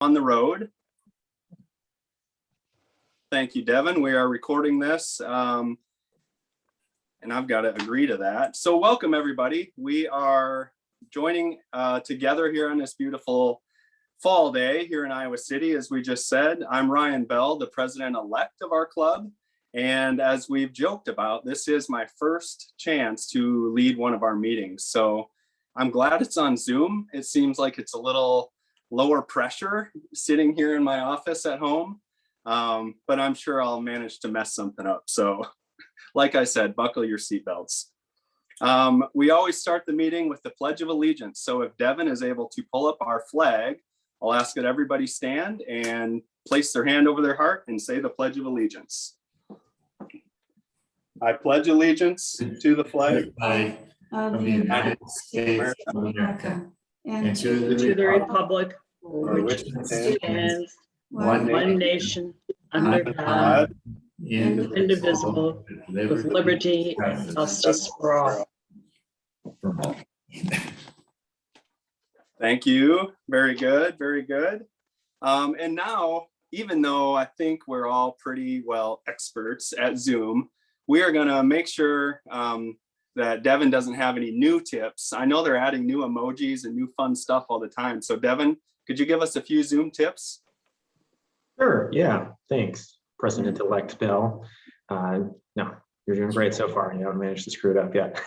on the road. Thank you, Devin. We are recording this, and I've got to agree to that. So welcome, everybody. We are joining together here on this beautiful fall day here in Iowa City, as we just said. I'm Ryan Bell, the president-elect of our club. And as we've joked about, this is my first chance to lead one of our meetings. So I'm glad it's on Zoom. It seems like it's a little lower pressure sitting here in my office at home, but I'm sure I'll manage to mess something up. So like I said, buckle your seatbelts. We always start the meeting with the Pledge of Allegiance. So if Devin is able to pull up our flag, I'll ask that everybody stand and place their hand over their heart and say the Pledge of Allegiance. I pledge allegiance to the flag of the United States of America and to the republic for which it stands, one nation, under God, indivisible, with liberty and justice for all. Thank you. Very good. Very good. And now, even though I think we're all pretty well experts at Zoom, we are going to make sure that Devin doesn't have any new tips. I know they're adding new emojis and new fun stuff all the time. So Devin, could you give us a few Zoom tips? Sure, yeah, thanks, President-elect Bell. No, you're doing great so far. You haven't managed to screw it up yet.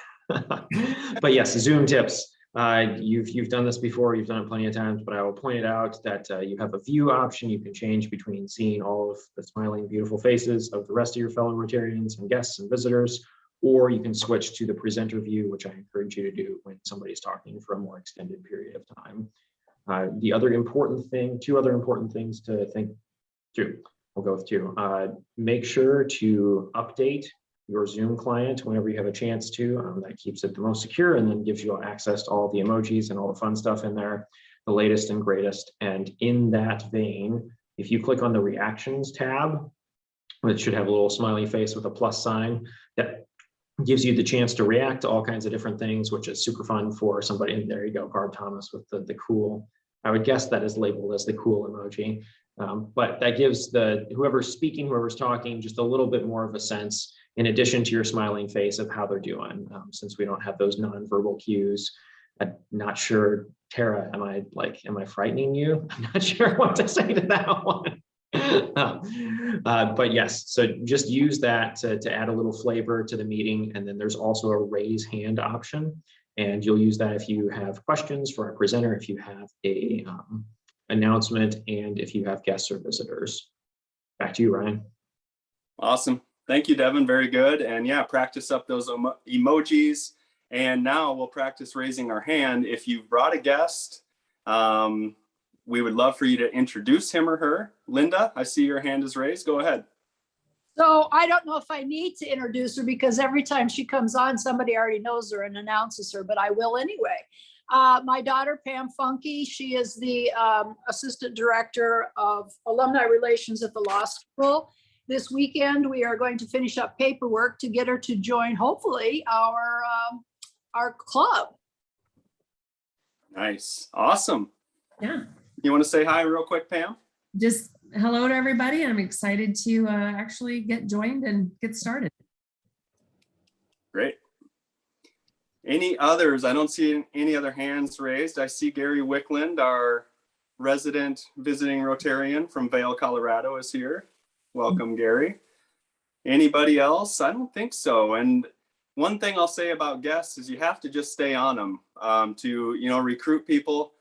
But yes, Zoom tips. You've done this before, you've done it plenty of times, but I will point it out that you have a view option. You can change between seeing all of the smiling, beautiful faces of the rest of your fellow Rotarians and guests and visitors, or you can switch to the presenter view, which I encourage you to do when somebody's talking for a more extended period of time. The other important thing, two other important things to think through, we'll go with two. Make sure to update your Zoom client whenever you have a chance to. That keeps it the most secure and then gives you access to all the emojis and all the fun stuff in there, the latest and greatest. And in that vein, if you click on the reactions tab, it should have a little smiley face with a plus sign that gives you the chance to react to all kinds of different things, which is super fun for somebody. And there you go, Barb Thomas with the cool, I would guess that is labeled as the cool emoji. But that gives whoever's speaking, whoever's talking, just a little bit more of a sense, in addition to your smiling face, of how they're doing, since we don't have those nonverbal cues. I'm not sure, Tara, am I frightening you? I'm not sure what to say to that one. But yes, so just use that to add a little flavor to the meeting. And then there's also a raise hand option. And you'll use that if you have questions for our presenter, if you have a announcement, and if you have guests or visitors. Back to you, Ryan. Awesome. Thank you, Devin. Very good. And yeah, practice up those emojis. And now we'll practice raising our hand. If you've brought a guest, we would love for you to introduce him or her. Linda, I see your hand is raised. Go ahead. So I don't know if I need to introduce her because every time she comes on, somebody already knows her and announces her, but I will anyway. My daughter, Pam Funky, she is the Assistant Director of Alumni Relations at the law school. This weekend, we are going to finish up paperwork to get her to join, hopefully, our club. Nice. Awesome. Yeah. You want to say hi real quick, Pam? Just hello to everybody. I'm excited to actually get joined and get started. Great. Any others? I don't see any other hands raised. I see Gary Wickland, our resident visiting Rotarian from Vail, Colorado, is here. Welcome, Gary. Anybody else? I don't think so. And one thing I'll say about guests is you have to just stay on them to, recruit people.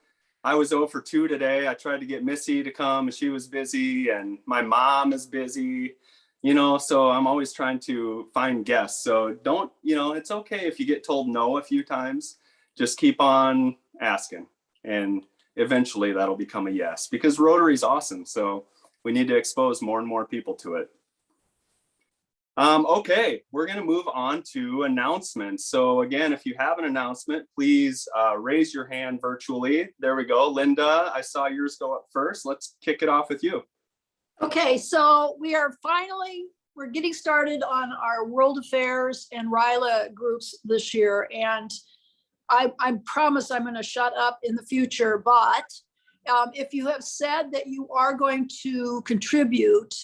I was 0 for 2 today. I tried to get Missy to come and she was busy, and my mom is busy, so I'm always trying to find guests. So don't, it's okay if you get told no a few times. Just keep on asking, and eventually that'll become a yes, because Rotary is awesome. So we need to expose more and more people to it. Okay, we're going to move on to announcements. So again, if you have an announcement, please raise your hand virtually. There we go. Linda, I saw yours go up first. Let's kick it off with you. Okay, so we're getting started on our World Affairs and RILA groups this year. And I promise I'm going to shut up in the future, but if you have said that you are going to contribute,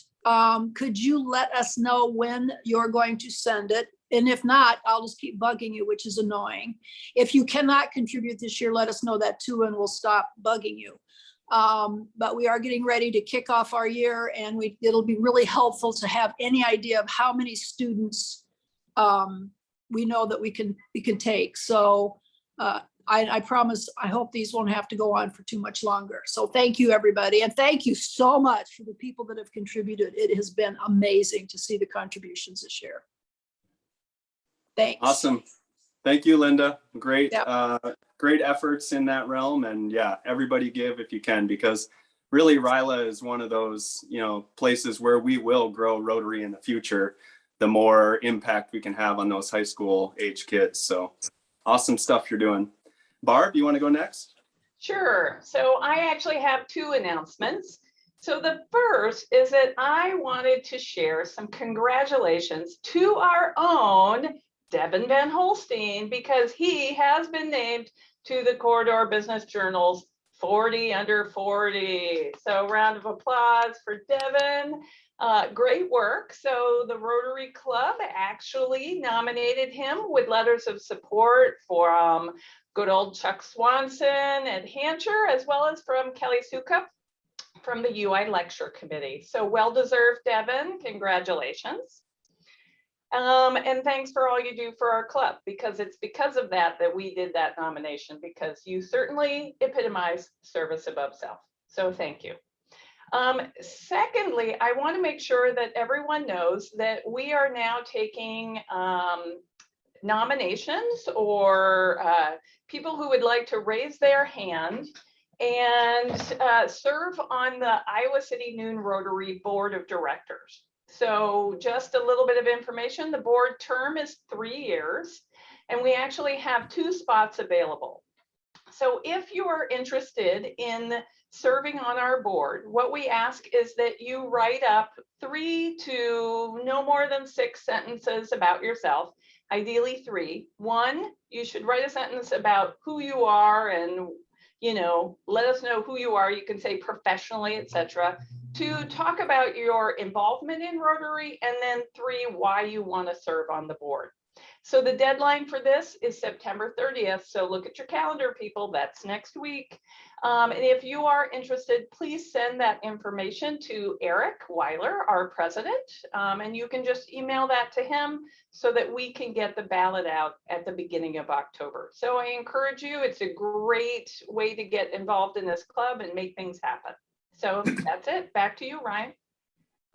could you let us know when you're going to send it? And if not, I'll just keep bugging you, which is annoying. If you cannot contribute this year, let us know that too, and we'll stop bugging you. But we are getting ready to kick off our year, and it'll be really helpful to have any idea of how many students we know that we can take. So I promise, I hope these won't have to go on for too much longer. So thank you, everybody. And thank you so much for the people that have contributed. It has been amazing to see the contributions this year. Thanks. Awesome. Thank you, Linda. Great, Yep. Great efforts in that realm. And yeah, everybody give if you can, because really Ryla is one of those, places where we will grow Rotary in the future, the more impact we can have on those high school age kids. So awesome stuff you're doing. Barb, you want to go next? Sure. So I actually have two announcements. So the first is that I wanted to share some congratulations to our own Devin Van Holstein, because he has been named to the Corridor Business Journal's 40 under 40. So round of applause for Devin. Great work. So the Rotary Club actually nominated him with letters of support from good old Chuck Swanson at Hampshire, as well as from Kelly Sukup from the UI Lecture Committee. So well-deserved, Devin. Congratulations. And thanks for all you do for our club, because it's because of that we did that nomination, because you certainly epitomize service above self. So thank you. Secondly, I want to make sure that everyone knows that we are now taking nominations or people who would like to raise their hand and serve on the Iowa City Noon Rotary Board of Directors. So just a little bit of information, the board term is 3 years, and we actually have 2 spots available. So if you are interested in serving on our board, what we ask is that you write up 3 to no more than 6 sentences about yourself, ideally 3. 1, you should write a sentence about who you are and, let us know who you are. You can say professionally, etc. 2, talk about your involvement in Rotary, and then 3, why you want to serve on the board. So the deadline for this is September 30th. So look at your calendar, people. That's next week. And if you are interested, please send that information to Eric Weiler, our president. And you can just email that to him so that we can get the ballot out at the beginning of October. So I encourage you. It's a great way to get involved in this club and make things happen. So that's it. Back to you, Ryan.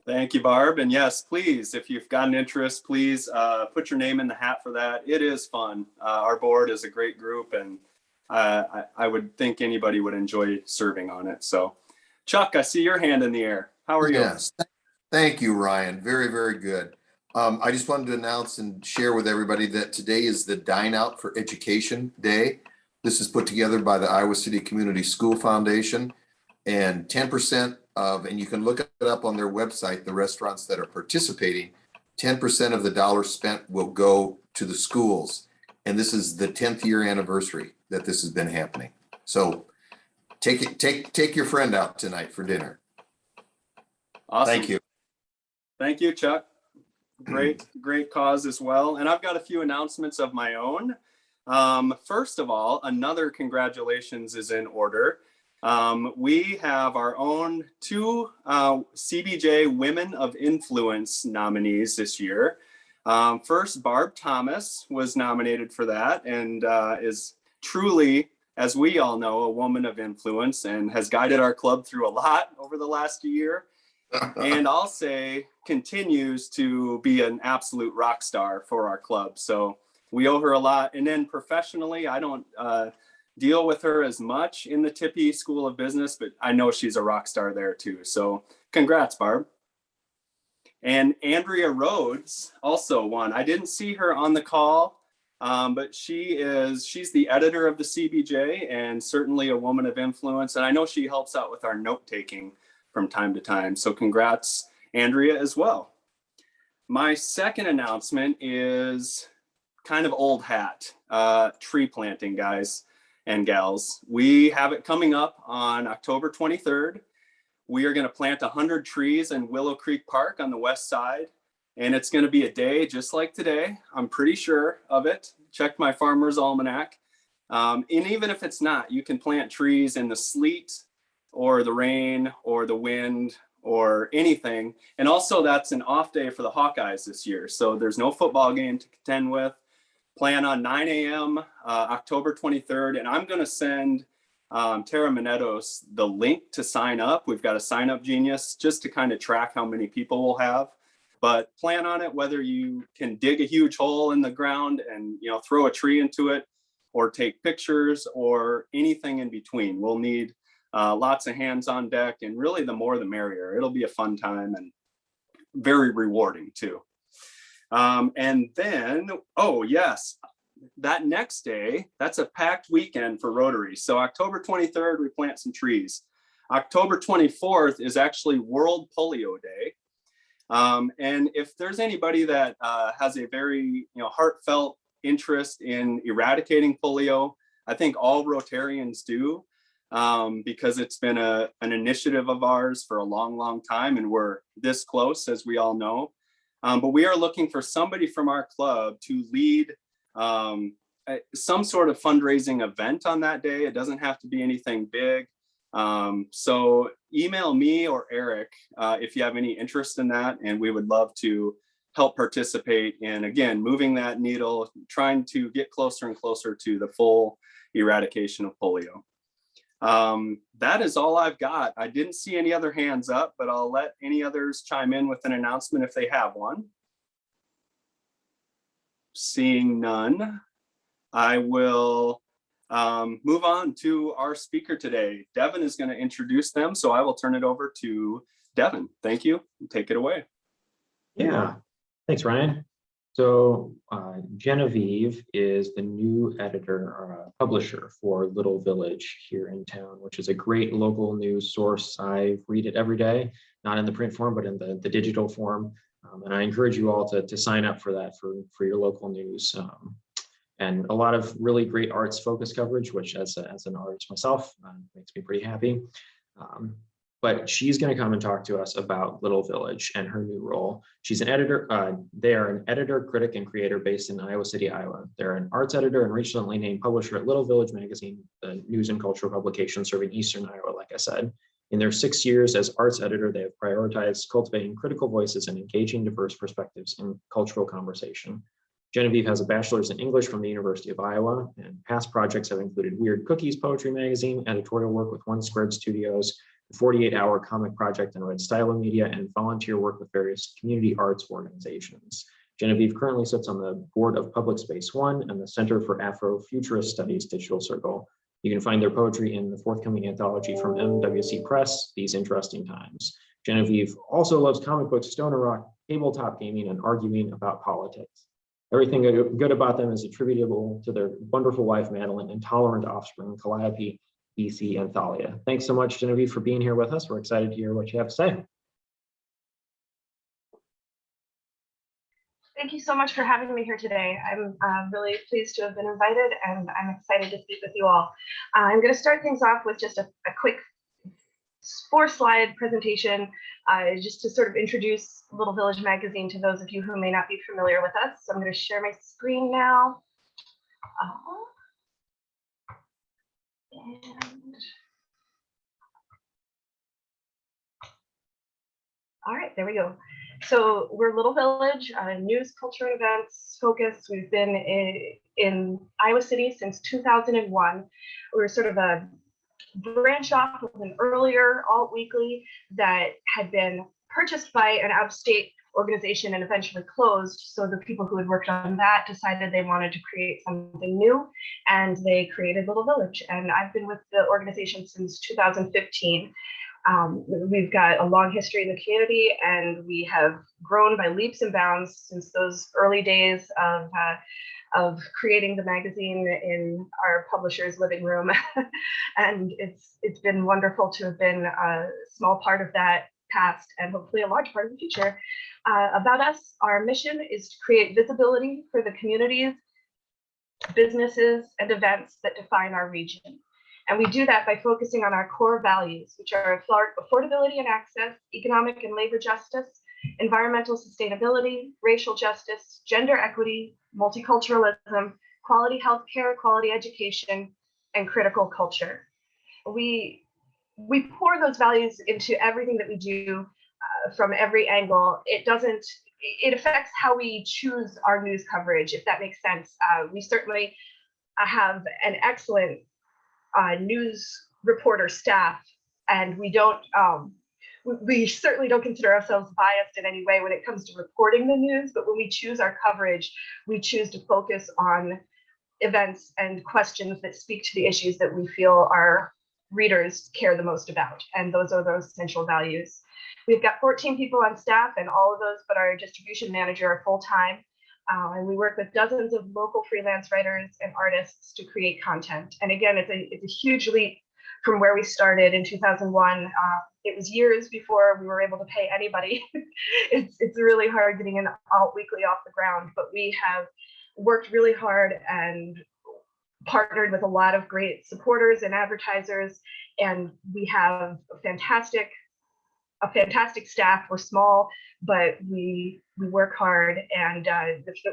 Thank you, Barb. And yes, please, if you've got an interest, please put your name in the hat for that. It is fun. Our board is a great group, and I would think anybody would enjoy serving on it. So Chuck, I see your hand in the air. How are you? Yes, thank you, Ryan. Very, very good. I just wanted to announce and share with everybody that today is the Dine Out for Education Day. This is put together by the Iowa City Community School Foundation, and 10% of, and you can look it up on their website, the restaurants that are participating, 10% of the dollars spent will go to the schools. And this is the 10th year anniversary that this has been happening. So take your friend out tonight for dinner. Awesome. Thank you. Thank you, Chuck. Great cause as well. And I've got a few announcements of my own. First of all, another congratulations is in order. We have our own 2 CBJ Women of Influence nominees this year. First, Barb Thomas was nominated for that, and is truly, as we all know, a woman of influence and has guided our club through a lot over the last year. And I'll say continues to be an absolute rock star for our club. So we owe her a lot. And then professionally, I don't deal with her as much in the Tippy School of Business, but I know she's a rock star there too. So congrats, Barb. And Andrea Rhodes also won. I didn't see her on the call, but she's the editor of the CBJ and certainly a woman of influence. And I know she helps out with our note taking from time to time. So congrats, Andrea, as well. My second announcement is kind of old hat, tree planting, guys. and gals. We have it coming up on October 23rd. We are going to plant 100 trees in Willow Creek Park on the west side. And it's going to be a day just like today. I'm pretty sure of it. Check my farmer's almanac. And even if it's not, you can plant trees in the sleet or the rain or the wind or anything. And also that's an off day for the Hawkeyes this year. So there's no football game to contend with. Plan on 9 a.m. October 23rd. And I'm going to send Tara Minetos the link to sign up. We've got a sign up genius just to kind of track how many people we'll have. But plan on it, whether you can dig a huge hole in the ground and throw a tree into it, or take pictures, or anything in between. We'll need lots of hands on deck, and really the more the merrier. It'll be a fun time and very rewarding too. And then, oh yes, that next day, that's a packed weekend for Rotary. So October 23rd, we plant some trees. October 24th is actually World Polio Day. And if there's anybody that has a very heartfelt interest in eradicating polio, I think all Rotarians do, because it's been an initiative of ours for a long, long time, and we're this close, as we all know. But we are looking for somebody from our club to lead some sort of fundraising event on that day. It doesn't have to be anything big. So email me or Eric if you have any interest in that, and we would love to help participate in, again, moving that needle, trying to get closer and closer to the full eradication of polio. That is all I've got. I didn't see any other hands up, but I'll let any others chime in with an announcement if they have one. Seeing none, I will move on to our speaker today. Devin is going to introduce them, so I will turn it over to Devin. Thank you. Take it away. Yeah, thanks, Ryan. So Genevieve is the new editor or publisher for Little Village here in town, which is a great local news source. I read it every day, not in the print form, but in the digital form. And I encourage you all to sign up for that for your local news. And a lot of really great arts focused coverage, which as an artist myself, makes me pretty happy. But she's going to come and talk to us about Little Village and her new role. She's an editor. They are an editor, critic, and creator based in Iowa City, Iowa. They're an arts editor and recently named publisher at Little Village magazine, the news and cultural publication serving Eastern Iowa, like I said. In their 6 years as arts editor, they have prioritized cultivating critical voices and engaging diverse perspectives in cultural conversation. Genevieve has a bachelor's in English from the University of Iowa, and past projects have included Weird Cookies Poetry Magazine, editorial work with One Squared Studios, 48-hour comic project in Red Stylo Media, and volunteer work with various community arts organizations. Genevieve currently sits on the board of Public Space One and the Center for Afrofuturist Studies Digital Circle. You can find their poetry in the forthcoming anthology from MWC Press, These Interesting Times. Genevieve also loves comic books, stoner rock, tabletop gaming, and arguing about politics. Everything good about them is attributable to their wonderful wife, Madeline, and tolerant offspring, Calliope, BC, and Thalia. Thanks so much, Genevieve, for being here with us. We're excited to hear what you have to say. Thank you so much for having me here today. I'm really pleased to have been invited, and I'm excited to speak with you all. I'm going to start things off with just a quick 4-slide presentation, just to sort of introduce Little Village magazine to those of you who may not be familiar with us. So I'm going to share my screen now. All right, there we go. So we're Little Village, news, culture, and events focused. We've been in Iowa City since 2001. We were sort of a branch off of an earlier alt weekly that had been purchased by an out-of-state organization and eventually closed. So the people who had worked on that decided they wanted to create something new, and they created Little Village. And I've been with the organization since 2015. We've got a long history in the community, and we have grown by leaps and bounds since those early days of creating the magazine in our publisher's living room. And it's been wonderful to have been a small part of that past and hopefully a large part of the future. About us, our mission is to create visibility for the communities businesses, and events that define our region. And we do that by focusing on our core values, which are affordability and access, economic and labor justice, environmental sustainability, racial justice, gender equity, multiculturalism, quality healthcare, quality education, and critical culture. We pour those values into everything that we do from every angle. It affects how we choose our news coverage, if that makes sense. We certainly have an excellent news reporter staff, and we certainly don't consider ourselves biased in any way when it comes to reporting the news, but when we choose our coverage, we choose to focus on events and questions that speak to the issues that we feel our readers care the most about, and those are those essential values. We've got 14 people on staff, and all of those but our distribution manager are full-time. And we work with dozens of local freelance writers and artists to create content. And again, it's a huge leap from where we started in 2001. It was years before we were able to pay anybody. It's really hard getting an alt weekly off the ground, but we have worked really hard and partnered with a lot of great supporters and advertisers, and we have a fantastic staff. We're small, but we work hard, and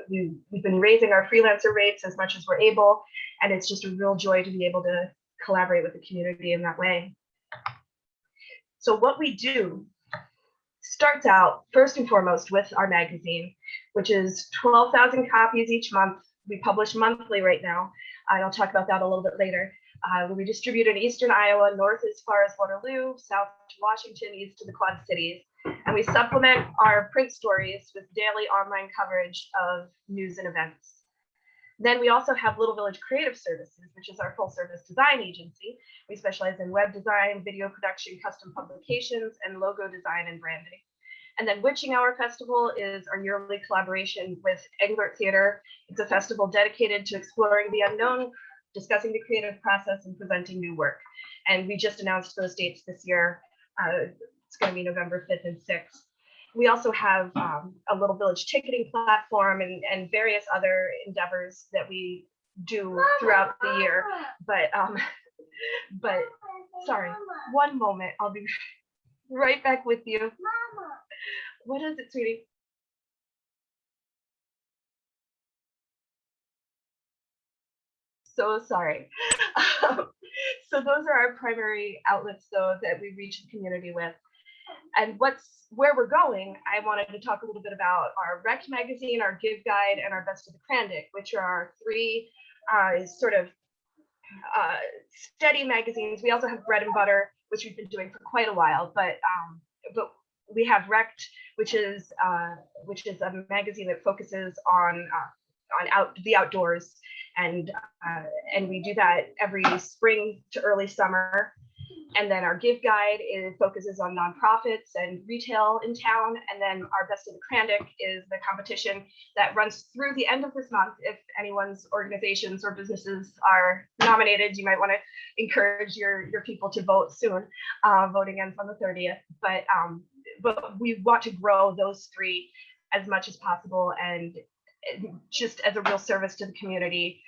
we've been raising our freelancer rates as much as we're able, and it's just a real joy to be able to collaborate with the community in that way. So what we do starts out first and foremost with our magazine, which is 12,000 copies each month. We publish monthly right now, and I'll talk about that a little bit later. We distribute in eastern Iowa, north as far as Waterloo, south to Washington, east to the Quad Cities. And we supplement our print stories with daily online coverage of news and events. Then we also have Little Village Creative Services, which is our full service design agency. We specialize in web design, video production, custom publications, and logo design and branding. And then Witching Hour Festival is our yearly collaboration with Englert Theater. It's a festival dedicated to exploring the unknown, discussing the creative process, and presenting new work. And we just announced those dates this year. It's going to be November 5th and 6th. We also have a Little Village ticketing platform and various other endeavors that we do throughout the year. But sorry, one moment. I'll be right back with you. Mama. What is it, sweetie? So sorry. So those are our primary outlets, though, that we reach the community with. And where we're going, I wanted to talk a little bit about our Rec magazine, our Give Guide, and our Best of the Krandic, which are our three sort of steady magazines. We also have Bread and Butter, which we've been doing for quite a while, but we have Rect, which is a magazine that focuses on the outdoors, and we do that every spring to early summer. And then our Give Guide focuses on nonprofits and retail in town. And then our Best of the Krandic is the competition that runs through the end of this month. If anyone's organizations or businesses are nominated, you might want to encourage your people to vote soon. Voting ends on the 30th. But we want to grow those three as much as possible, and just as a real service to the community.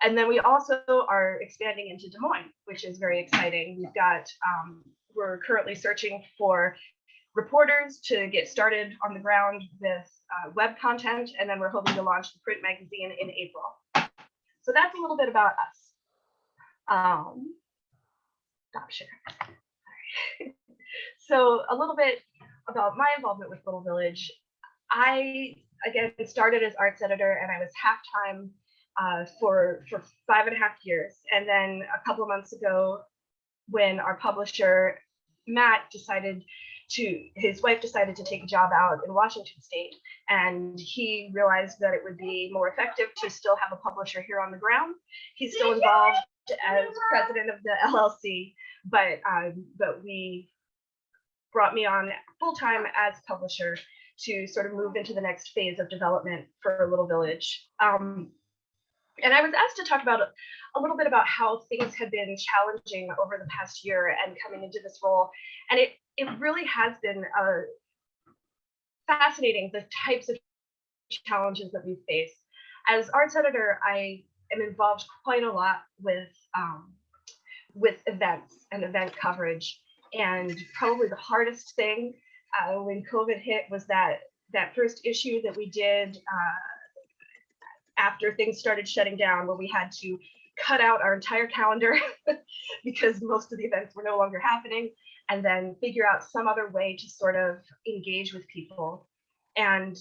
And then we also are expanding into Des Moines, which is very exciting. We've got, we're currently searching for reporters to get started on the ground with web content, and then we're hoping to launch the print magazine in April. So that's a little bit about us. Stop share. Right. So a little bit about my involvement with Little Village. I, again, started as arts editor, and I was half-time for 5.5 years. And then a couple of months ago, when our publisher, Matt, his wife decided to take a job out in Washington State, and he realized that it would be more effective to still have a publisher here on the ground. He's still involved as president of the LLC, but we brought me on full-time as publisher to sort of move into the next phase of development for Little Village. And I was asked to talk about a little bit about how things have been challenging over the past year and coming into this role. And it really has been fascinating, the types of challenges that we face. As arts editor, I am involved quite a lot with events and event coverage. And probably the hardest thing when COVID hit was that first issue that we did after things started shutting down, where we had to cut out our entire calendar because most of the events were no longer happening, and then figure out some other way to sort of engage with people. And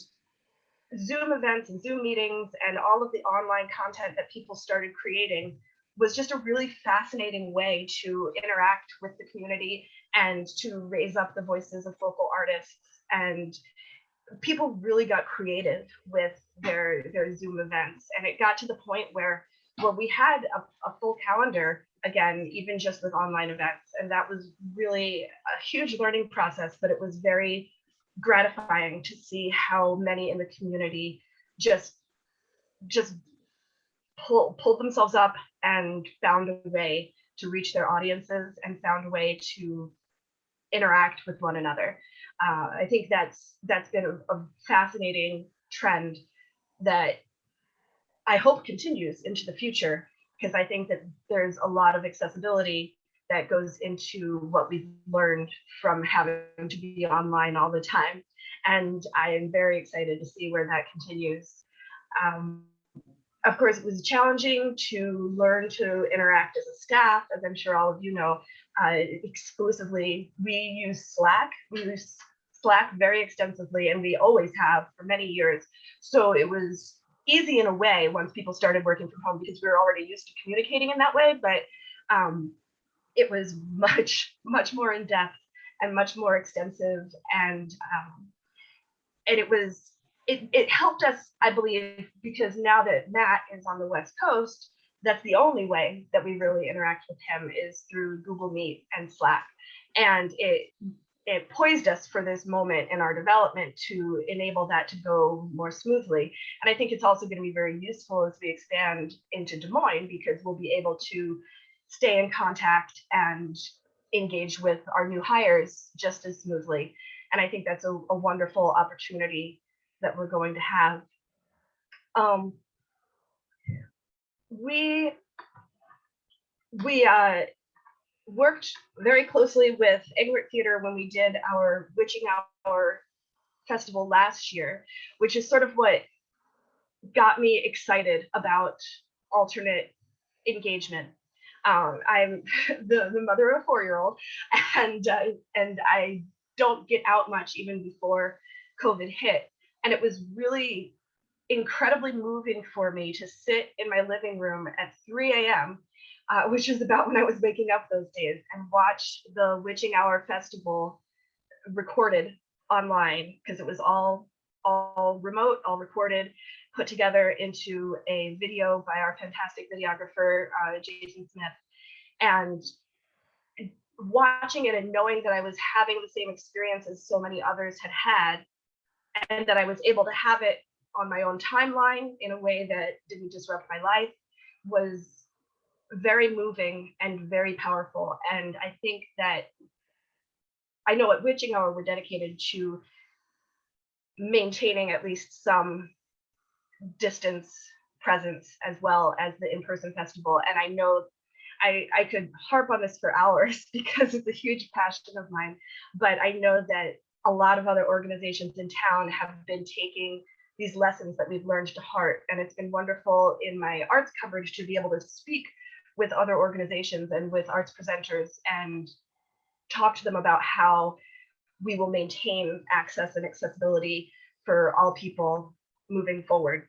Zoom events and Zoom meetings and all of the online content that people started creating was just a really fascinating way to interact with the community and to raise up the voices of local artists. And people really got creative with their Zoom events. And it got to the point where we had a full calendar, again, even just with online events. And that was really a huge learning process, but it was very gratifying to see how many in the community just pulled themselves up and found a way to reach their audiences and found a way to interact with one another. I think that's been a fascinating trend that I hope continues into the future, because I think that there's a lot of accessibility that goes into what we've learned from having to be online all the time. And I am very excited to see where that continues. Of course, it was challenging to learn to interact as a staff, as I'm sure all of you know. Exclusively, we use Slack. We use Slack very extensively, and we always have for many years. So it was easy in a way once people started working from home, because we were already used to communicating in that way. But it was much more in depth and much more extensive, and it helped us, I believe, because now that Matt is on the West Coast, that's the only way that we really interact with him is through Google Meet and Slack. And it poised us for this moment in our development to enable that to go more smoothly. And I think it's also going to be very useful as we expand into Des Moines, because we'll be able to stay in contact and engage with our new hires just as smoothly. And I think that's a wonderful opportunity that we're going to have. We worked very closely with Egret Theater when we did our Witching Hour festival last year, which is sort of what got me excited about alternate engagement. I'm the mother of a 4-year-old, and I don't get out much even before COVID hit. And it was really incredibly moving for me to sit in my living room at 3 a.m., which is about when I was waking up those days, and watch the Witching Hour Festival recorded online, because it was all remote, all recorded, put together into a video by our fantastic videographer, Jason Smith. And watching it and knowing that I was having the same experience as so many others had had, and that I was able to have it on my own timeline in a way that didn't disrupt my life, was very moving and very powerful. And I think that I know at Witching Hour we're dedicated to maintaining at least some distance presence as well as the in-person festival. And I know I could harp on this for hours because it's a huge passion of mine, but I know that a lot of other organizations in town have been taking these lessons that we've learned to heart. And it's been wonderful in my arts coverage to be able to speak with other organizations and with arts presenters and talk to them about how we will maintain access and accessibility for all people moving forward.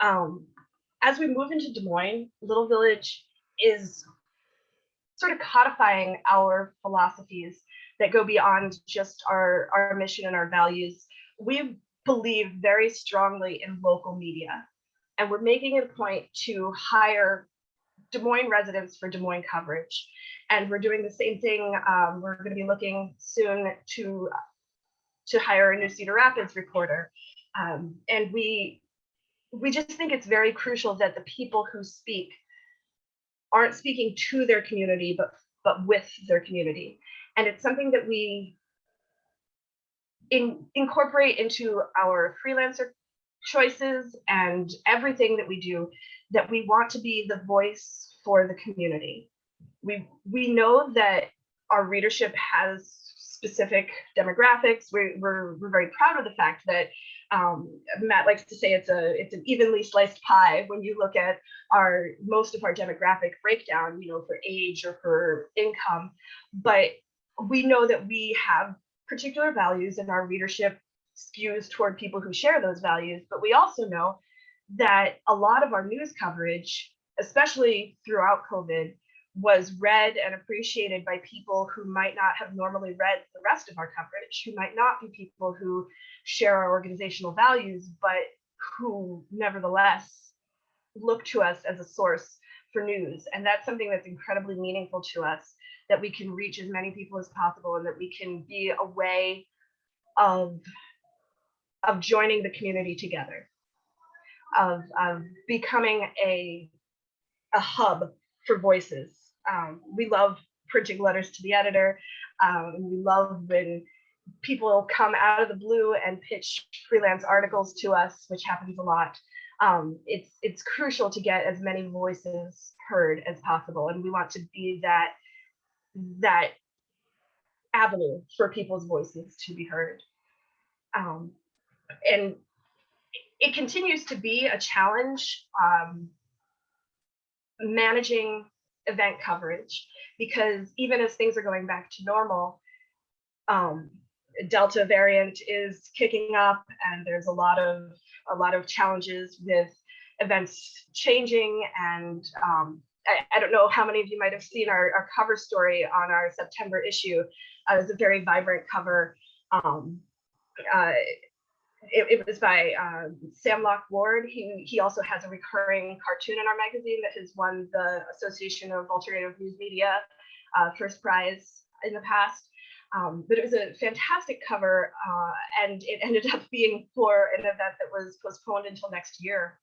As we move into Des Moines, Little Village is sort of codifying our philosophies that go beyond just our mission and our values. We believe very strongly in local media, and we're making it a point to hire Des Moines residents for Des Moines coverage. And we're doing the same thing. We're going to be looking soon to hire a new Cedar Rapids reporter. And we just think it's very crucial that the people who speak aren't speaking to their community, but with their community. And it's something that we incorporate into our freelancer choices and everything that we do, that we want to be the voice for the community. We know that our readership has specific demographics. We're very proud of the fact that Matt likes to say it's an evenly sliced pie when you look at most of our demographic breakdown, for age or for income. But we know that we have particular values, and our readership skews toward people who share those values. But we also know that a lot of our news coverage, especially throughout COVID, was read and appreciated by people who might not have normally read the rest of our coverage, who might not be people who share our organizational values, but who nevertheless look to us as a source for news. And that's something that's incredibly meaningful to us, that we can reach as many people as possible, and that we can be a way of joining the community together, of becoming a hub for voices. We love printing letters to the editor. We love when people come out of the blue and pitch freelance articles to us, which happens a lot. It's crucial to get as many voices heard as possible, and we want to be that avenue for people's voices to be heard. And it continues to be a challenge managing event coverage, because even as things are going back to normal, Delta variant is kicking up, and there's a lot of challenges with events changing. And I don't know how many of you might have seen our cover story on our September issue. It was a very vibrant cover. It was by Sam Locke Ward. He also has a recurring cartoon in our magazine that has won the Association of Alternative News Media first prize in the past. But it was a fantastic cover, and it ended up being for an event that was postponed until next year.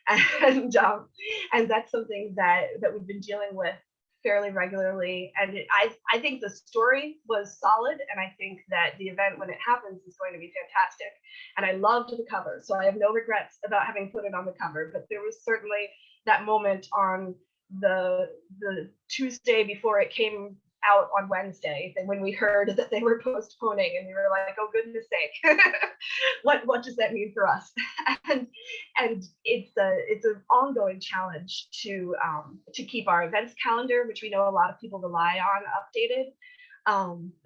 And that's something that we've been dealing with fairly regularly. And I think the story was solid, and I think that the event, when it happens, is going to be fantastic. And I loved the cover, so I have no regrets about having put it on the cover. But there was certainly that moment on the Tuesday before it came out on Wednesday, and when we heard that they were postponing, and we were like, oh goodness sake, what does that mean for us? And it's an ongoing challenge to keep our events calendar, which we know a lot of people rely on, updated.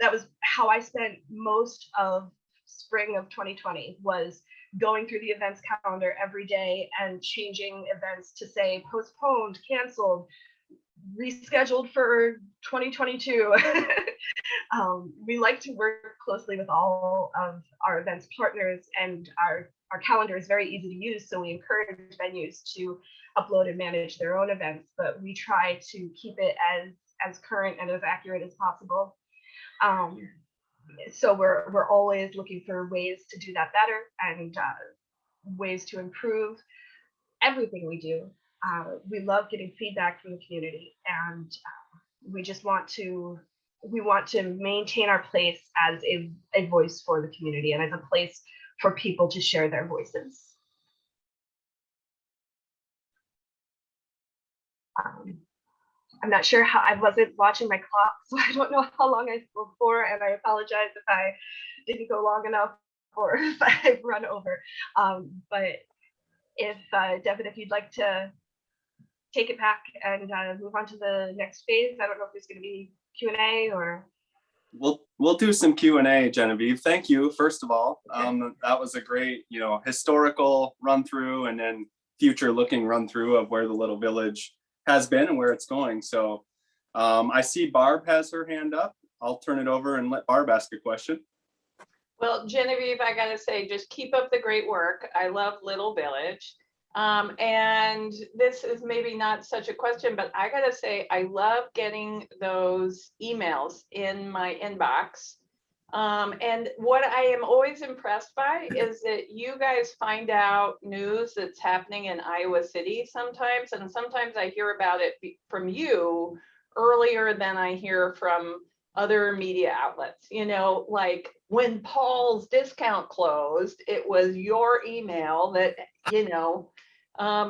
That was how I spent most of spring of 2020, was going through the events calendar every day and changing events to say postponed, canceled, rescheduled for 2022. We like to work closely with all of our events partners, and our calendar is very easy to use, so we encourage venues to upload and manage their own events, but we try to keep it as current and as accurate as possible. So we're always looking for ways to do that better, and ways to improve everything we do. We love getting feedback from the community, and we want to maintain our place as a voice for the community, and as a place for people to share their voices. I'm not sure how, I wasn't watching my clock, so I don't know how long I spoke for, and I apologize if I didn't go long enough or if I've run over. But if Devin, if you'd like to take it back and move on to the next phase. I don't know if there's going to be Q&A or. We'll do some Q&A, Genevieve. Thank you, first of all. That was a great, historical run through, and then future looking run through of where the little village has been and where it's going. So I see Barb has her hand up. I'll turn it over and let Barb ask a question. Well, Genevieve, I gotta say, just keep up the great work. I love Little Village. And this is maybe not such a question, but I gotta say, I love getting those emails in my inbox. And what I am always impressed by is that you guys find out news that's happening in Iowa City sometimes, and sometimes I hear about it from you earlier than I hear from other media outlets, you know, like when Paul's discount closed, it was your email that, you know,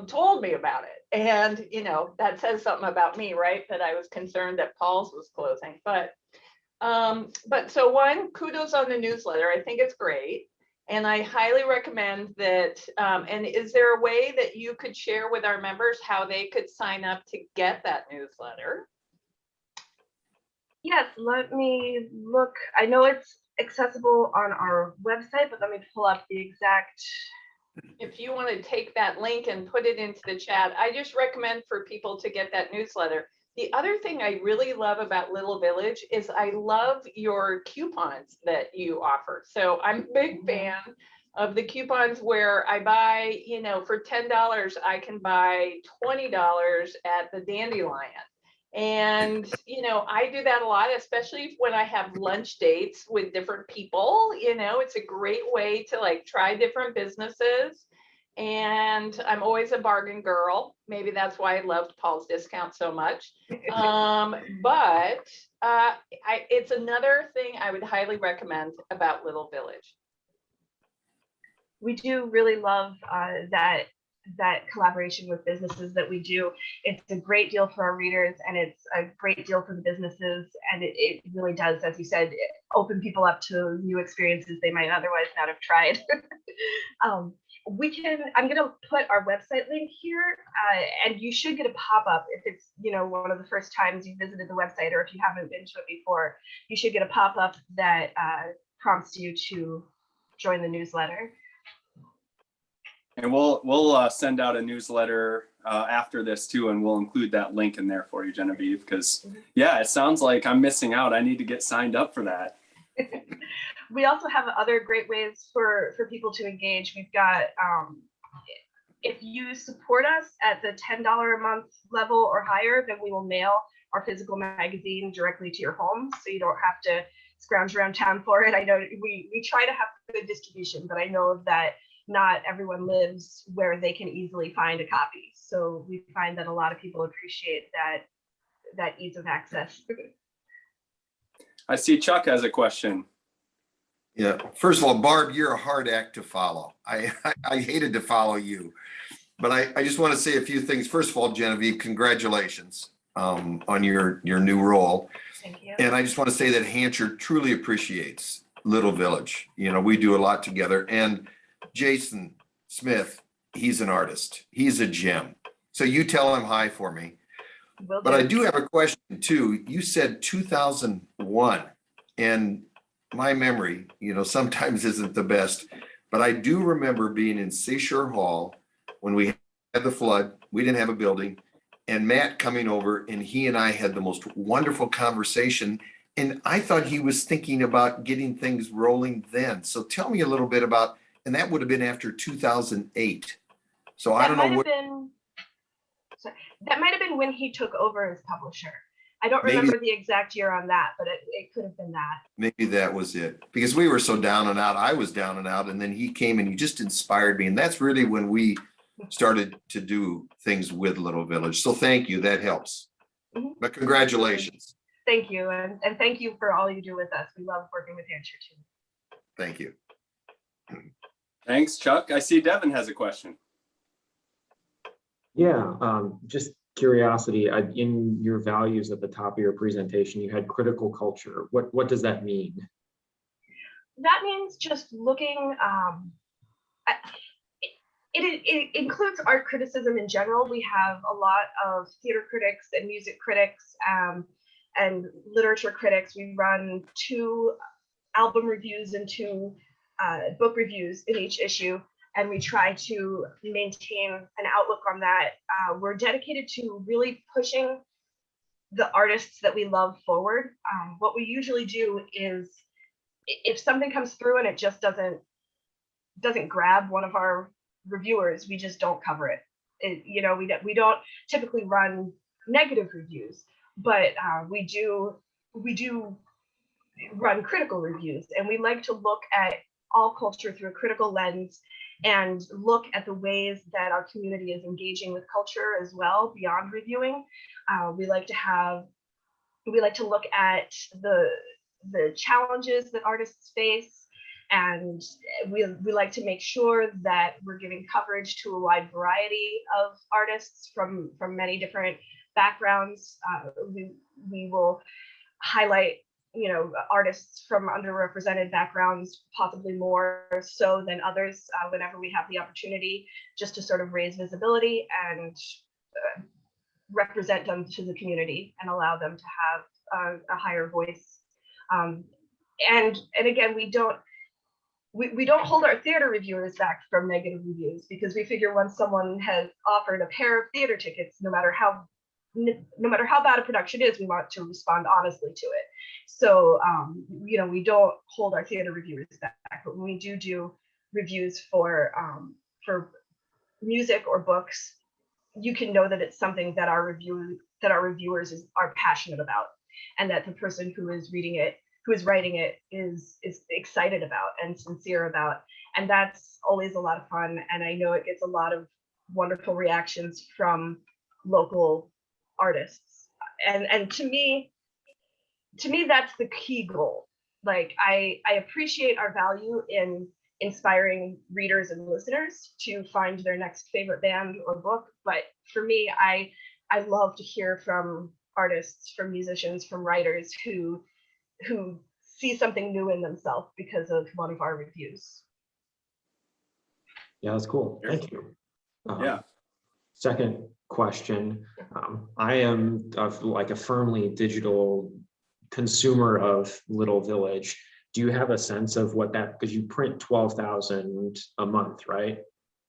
told me about it. And, you know, that says something about me, right? That I was concerned that Paul's was closing. But so one, kudos on the newsletter. I think it's great. And I highly recommend that. And is there a way that you could share with our members how they could sign up to get that newsletter? Yes, let me look. I know it's accessible on our website, but let me pull up the exact. If you want to take that link and put it into the chat, I just recommend for people to get that newsletter. The other thing I really love about Little Village is I love your coupons that you offer. So I'm a big fan of the coupons where I buy, you know, for $10, I can buy $20 at the Dandelion. And, you know, I do that a lot, especially when I have lunch dates with different people. You know, it's a great way to like try different businesses. And I'm always a bargain girl. Maybe that's why I loved Paul's discount so much. But it's another thing I would highly recommend about Little Village. We do really love that collaboration with businesses that we do. It's a great deal for our readers, and it's a great deal for the businesses. And it really does, as you said, open people up to new experiences they might otherwise not have tried. I'm going to put our website link here, and you should get a pop-up if it's, you know, one of the first times you visited the website, or if you haven't been to it before, you should get a pop-up that prompts you to join the newsletter. And we'll send out a newsletter after this too, and we'll include that link in there for you, Genevieve, because yeah, it sounds like I'm missing out. I need to get signed up for that. We also have other great ways for people to engage. We've got, if you support us at the $10 a month level or higher, then we will mail our physical magazine directly to your home, so you don't have to scrounge around town for it. I know we try to have good distribution, but I know that not everyone lives where they can easily find a copy. So we find that a lot of people appreciate that ease of access. I see Chuck has a question. Yeah, first of all, Barb, you're a hard act to follow. I hated to follow you, but I just want to say a few things. First of all, Genevieve, congratulations on your new role. Thank you. And I just want to say that Hampshire truly appreciates Little Village. You know, we do a lot together. And Jason Smith, he's an artist. He's a gem. So you tell him hi for me. But I do have a question too. You said 2001, and my memory, you know, sometimes isn't the best, but I do remember being in Seashore Hall when we had the flood. We didn't have a building, and Matt coming over, and he and I had the most wonderful conversation. And I thought he was thinking about getting things rolling then. So tell me a little bit about, and that would have been after 2008. So I don't know what. That might have been when he took over as publisher. I don't remember the exact year on that, but it could have been that. Maybe that was it, because we were so down and out. I was down and out, and then he came and he just inspired me. And that's really when we started to do things with Little Village. So thank you. That helps. Mm-hmm. But congratulations. Thank you. And thank you for all you do with us. We love working with Hampshire too. Thank you. Thanks, Chuck. I see Devin has a question. Yeah, just curiosity, in your values at the top of your presentation, you had critical culture. What does that mean? That means just looking, it includes art criticism in general. We have a lot of theater critics and music critics and literature critics. We run 2 album reviews and 2 book reviews in each issue. And we try to maintain an outlook on that. We're dedicated to really pushing the artists that we love forward. What we usually do is, if something comes through and it just doesn't grab one of our reviewers, we just don't cover it. You know, we don't typically run negative reviews, but we do run critical reviews, and we like to look at all culture through a critical lens and look at the ways that our community is engaging with culture as well beyond reviewing. We like to have We like to look at the challenges that artists face, and we like to make sure that we're giving coverage to a wide variety of artists from many different backgrounds. We will highlight, you know, artists from underrepresented backgrounds, possibly more so than others, whenever we have the opportunity, just to sort of raise visibility and represent them to the community and allow them to have a higher voice. And again, we don't hold our theater reviewers back from negative reviews, because we figure once someone has offered a pair of theater tickets, no matter how bad a production is, we want to respond honestly to it. So, you know, we don't hold our theater reviewers back, but when we do reviews for music or books, you can know that it's something that our reviewers are passionate about, and that the person who is writing it is excited about and sincere about. And that's always a lot of fun. And I know it gets a lot of wonderful reactions from local artists. And to me, that's the key goal. Like, I appreciate our value in inspiring readers and listeners to find their next favorite band or book. But for me, I love to hear from artists, from musicians, from writers who see something new in themselves because of one of our reviews. Yeah, that's cool. Thank you. Yeah. Second question. I am like a firmly digital consumer of Little Village. Do you have a sense of what that, because you print 12,000 a month, right?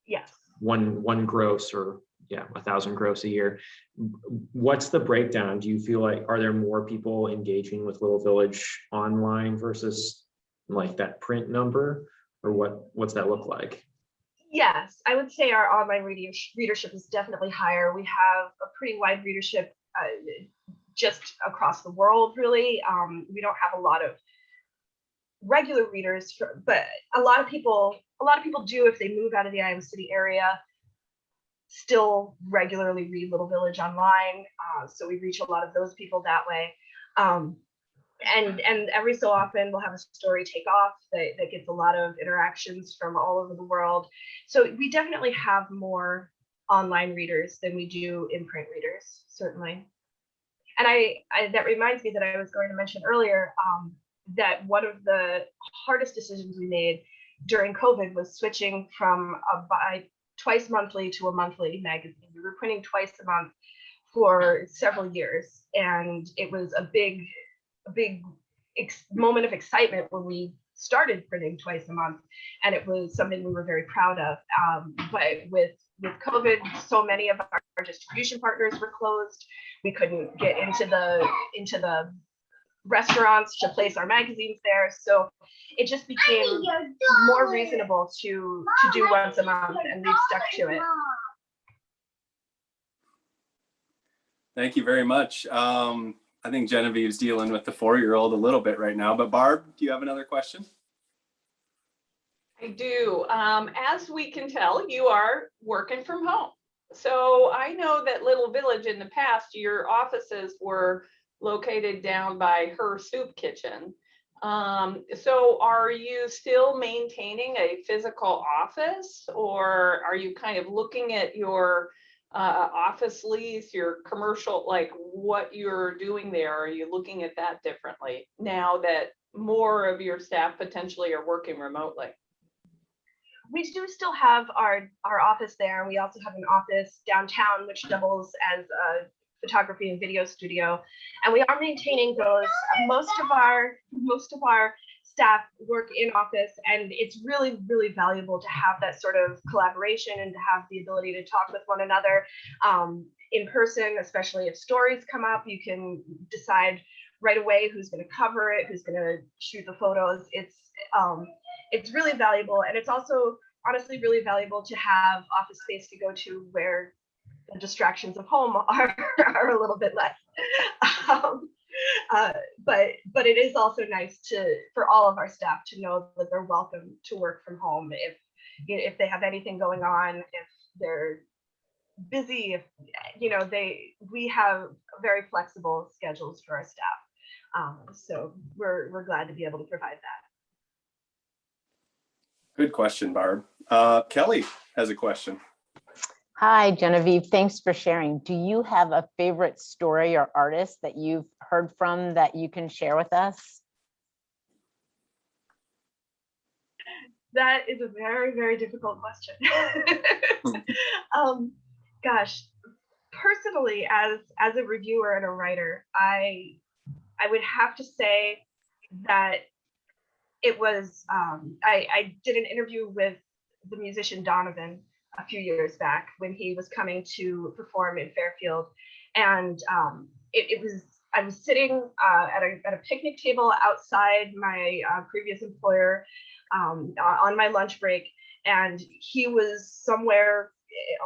Yes. One gross, or 1,000 gross a year. What's the breakdown? Do you feel like, are there more people engaging with Little Village online versus like that print number, or what's that look like? Yes, I would say our online readership is definitely higher. We have a pretty wide readership just across the world, really. We don't have a lot of regular readers, but a lot of people do, if they move out of the Iowa City area, still regularly read Little Village online. So we reach a lot of those people that way. And every so often we'll have a story take off that gets a lot of interactions from all over the world. So we definitely have more online readers than we do in-print readers, certainly. And that reminds me that I was going to mention earlier that one of the hardest decisions we made during COVID was switching from a twice monthly to a monthly magazine. We were printing twice a month for several years, and it was a big moment of excitement when we started printing twice a month, and it was something we were very proud of. But with COVID, so many of our distribution partners were closed. We couldn't get into the restaurants to place our magazines there, so it just became more reasonable to do once a month, and we've stuck to it. Thank you very much. I think Genevieve's dealing with the 4-year-old a little bit right now, but Barb, do you have another question? I do. As we can tell, you are working from home. So I know that Little Village in the past, your offices were located down by her soup kitchen. So are you still maintaining a physical office, or are you kind of looking at your office lease, your commercial, like what you're doing there? Are you looking at that differently now that more of your staff potentially are working remotely? We do still have our office there. We also have an office downtown, which doubles as a photography and video studio, and we are maintaining those. Most of our staff work in office, and it's really, really valuable to have that sort of collaboration and to have the ability to talk with one another in person, especially if stories come up. You can decide right away who's going to cover it, who's going to shoot the photos. It's really valuable, and it's also honestly really valuable to have office space to go to where the distractions of home are a little bit less. But it is also nice for all of our staff to know that they're welcome to work from home if they have anything going on, if they're busy, we have very flexible schedules for our staff. So we're glad to be able to provide that. Good question, Barb. Kelly has a question. Hi, Genevieve. Thanks for sharing. Do you have a favorite story or artist that you've heard from that you can share with us? That is a very, very difficult question. Gosh, personally, as a reviewer and a writer, I would have to say that it was, I did an interview with the musician Donovan a few years back when he was coming to perform in Fairfield. And I was sitting at a picnic table outside my previous employer on my lunch break, and he was somewhere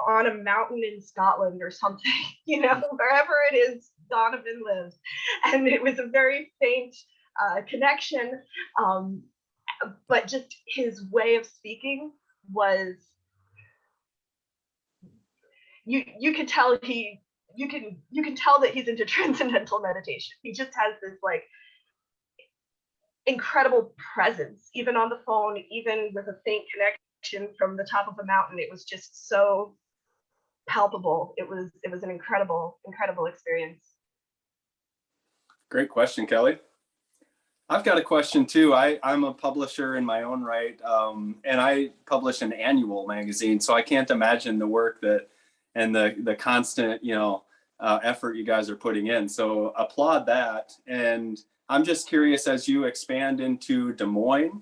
on a mountain in Scotland or something, wherever it is Donovan lives. And it was a very faint connection, but just his way of speaking was, you can tell you can tell that he's into transcendental meditation. He just has this like incredible presence, even on the phone, even with a faint connection from the top of a mountain. It was just so palpable. It was an incredible experience. Great question, Kelly. I've got a question too. I'm a publisher in my own right, and I publish an annual magazine, so I can't imagine the work that and the constant effort you guys are putting in. So applaud that. And I'm just curious, as you expand into Des Moines,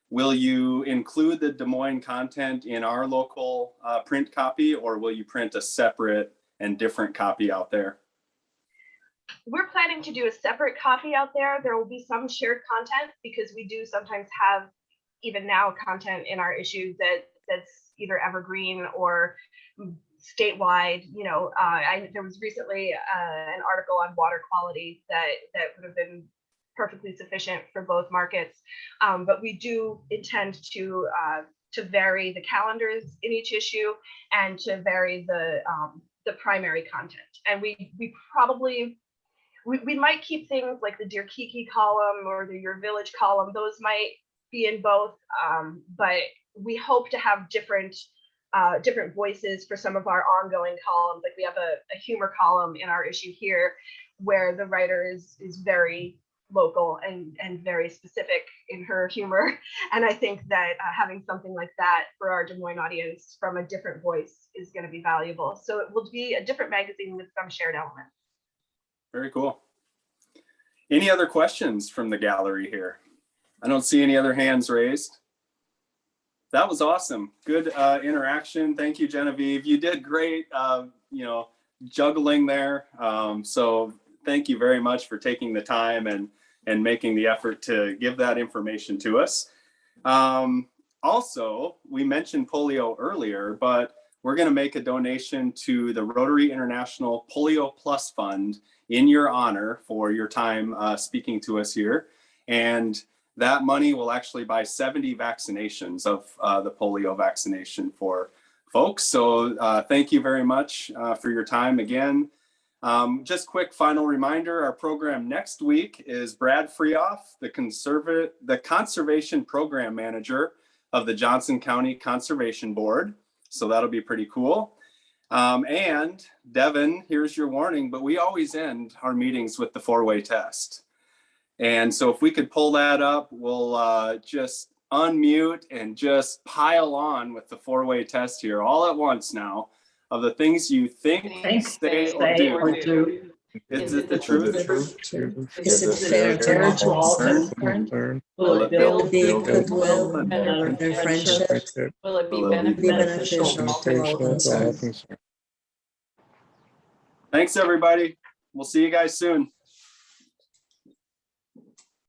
will you include the Des Moines content in our local print copy, or will you print a separate and different copy out there? We're planning to do a separate copy out there. There will be some shared content because we do sometimes have, even now, content in our issue that's either evergreen or statewide. There was recently an article on water quality that would have been perfectly sufficient for both markets. But we do intend to vary the calendars in each issue and to vary the primary content. And we might keep things like the Dear Kiki column or the Your Village column. Those might be in both, but we hope to have different voices for some of our ongoing columns. Like we have a humor column in our issue here where the writer is very local and very specific in her humor. And I think that having something like that for our Des Moines audience from a different voice is going to be valuable. So it will be a different magazine with some shared elements. Very cool. Any other questions from the gallery here? I don't see any other hands raised. That was awesome. Good interaction. Thank you, Genevieve. You did great, juggling there. So thank you very much for taking the time and making the effort to give that information to us. Also, we mentioned polio earlier, but we're going to make a donation to the Rotary International Polio Plus Fund in your honor for your time speaking to us here. And that money will actually buy 70 vaccinations of the polio vaccination for folks. So thank you very much for your time again. Just quick final reminder, our program next week is Brad Freoff, the Conservation Program Manager of the Johnson County Conservation Board. So that'll be pretty cool. And Devin, here's your warning, but we always end our meetings with the 4-way test. And so if we could pull that up, we'll just unmute and just pile on with the 4-way test here all at once now of the things you think, say, or do. Is it the truth? Is it fair to all concerned? Will it build goodwill and other friendship? Will it be beneficial to all concerned? Thanks, everybody. We'll see you guys soon.